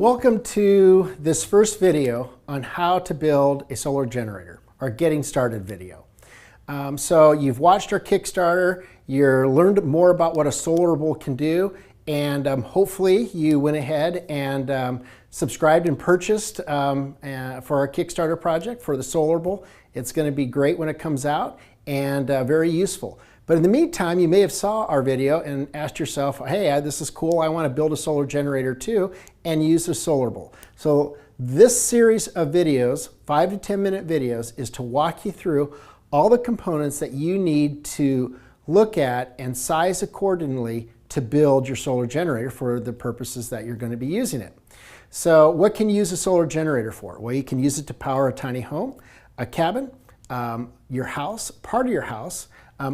Welcome to this first video on how to build a solar generator, our getting started video. So you've watched our Kickstarter, you've learned more about what a Solarable can do, and hopefully you went ahead and subscribed and purchased for our Kickstarter project for the Solarable. It's going to be great when it comes out and very useful. But in the meantime, you may have saw our video and asked yourself, hey, this is cool, I want to build a solar generator too, and use the Solarable. So this series of videos, 5 to 10 minute videos, is to walk you through all the components that you need to look at and size accordingly to build your solar generator for the purposes that you're going to be using it. So what can you use a solar generator for? Well, you can use it to power a tiny home, a cabin, your house, part of your house.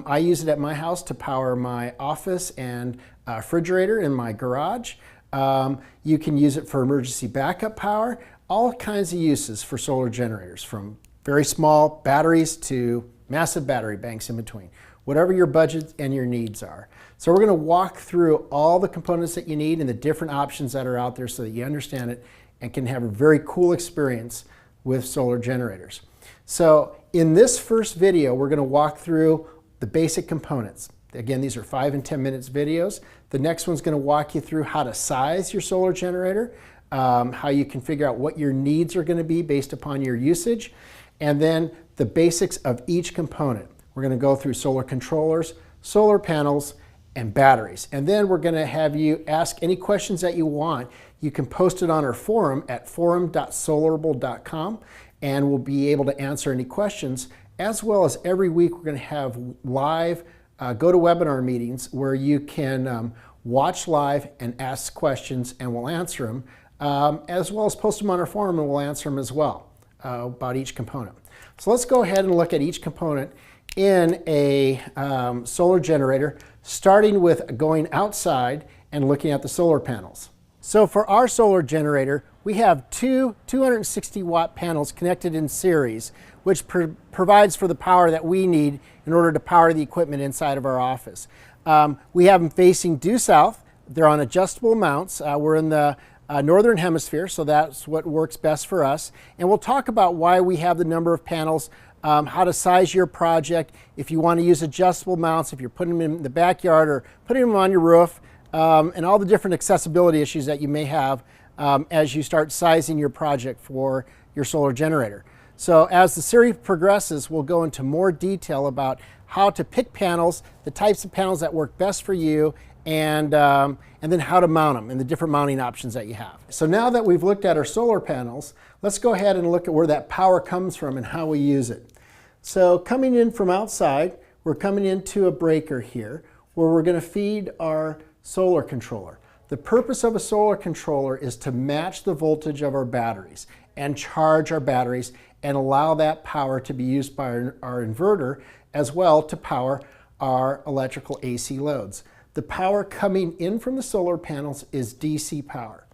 I use it at my house to power my office and refrigerator in my garage. You can use it for emergency backup power, all kinds of uses for solar generators, from very small batteries to massive battery banks in between, whatever your budget and your needs are. So we're going to walk through all the components that you need and the different options that are out there so that you understand it and can have a very cool experience with solar generators. So in this first video, we're going to walk through the basic components. Again, these are 5 and 10 minutes videos. The next one's going to walk you through how to size your solar generator, how you can figure out what your needs are going to be based upon your usage, and then the basics of each component. We're going to go through solar controllers, solar panels, and batteries. And then we're going to have you ask any questions that you want. You can post it on our forum at forum.solarable.com, and we'll be able to answer any questions. As well as every week, we're going to have live GoToWebinar meetings where you can watch live and ask questions and we'll answer them, as well as post them on our forum and we'll answer them as well about each component. So let's go ahead and look at each component in a solar generator, starting with going outside and looking at the solar panels. So for our solar generator, we have two 260 watt panels connected in series, which provides for the power that we need in order to power the equipment inside of our office. We have them facing due south. They're on adjustable mounts. We're in the northern hemisphere, so that's what works best for us. And we'll talk about why we have the number of panels, how to size your project, if you want to use adjustable mounts, if you're putting them in the backyard or putting them on your roof, and all the different accessibility issues that you may have as you start sizing your project for your solar generator. So as the series progresses, we'll go into more detail about how to pick panels, the types of panels that work best for you, and then how to mount them and the different mounting options that you have. So now that we've looked at our solar panels, let's go ahead and look at where that power comes from and how we use it. So coming in from outside, we're coming into a breaker here where we're going to feed our solar controller. The purpose of a solar controller is to match the voltage of our batteries and charge our batteries and allow that power to be used by our inverter as well to power our electrical AC loads. The power coming in from the solar panels is DC power.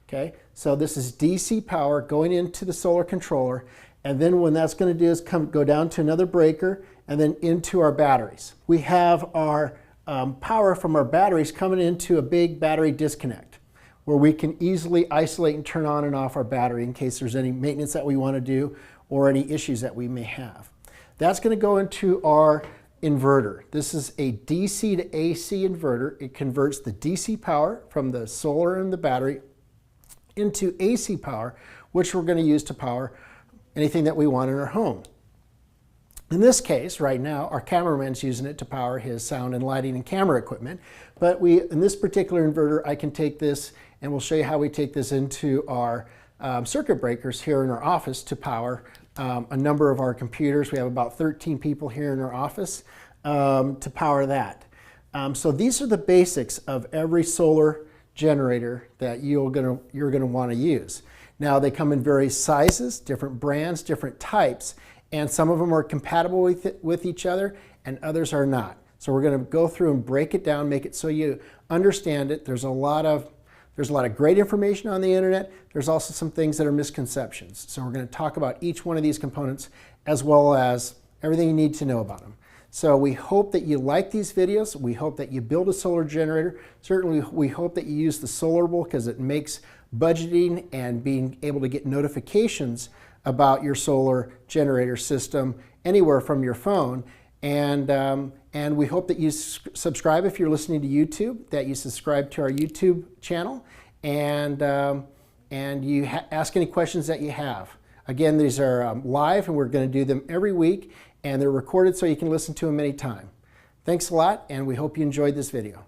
Okay, so this is DC power going into the solar controller, and then what that's going to do is go down to another breaker and then into our batteries. We have our power from our batteries coming into a big battery disconnect where we can easily isolate and turn on and off our battery in case there's any maintenance that we want to do or any issues that we may have. That's going to go into our inverter. This is a DC to AC inverter. It converts the DC power from the solar and the battery into AC power, which we're going to use to power anything that we want in our home. In this case, right now, our cameraman's using it to power his sound and lighting and camera equipment. But in this particular inverter, I can take this and we'll show you how we take this into our circuit breakers here in our office to power a number of our computers. We have about 13 people here in our office to power that. So these are the basics of every solar generator that you're gonna want to use. Now they come in various sizes, different brands, different types, and some of them are compatible with each other and others are not. So we're going to go through and break it down, make it so you understand it. There's a lot of great information on the internet. There's also some things that are misconceptions. So we're going to talk about each one of these components as well as everything you need to know about them. So we hope that you like these videos. We hope that you build a solar generator. Certainly we hope that you use the Solarable because it makes budgeting and being able to get notifications about your solar generator system anywhere from your phone. And we hope that you subscribe if you're listening to YouTube, that you subscribe to our YouTube channel, and you ask any questions that you have. Again, these are live, and we're going to do them every week, and they're recorded so you can listen to them anytime. Thanks a lot, and we hope you enjoyed this video.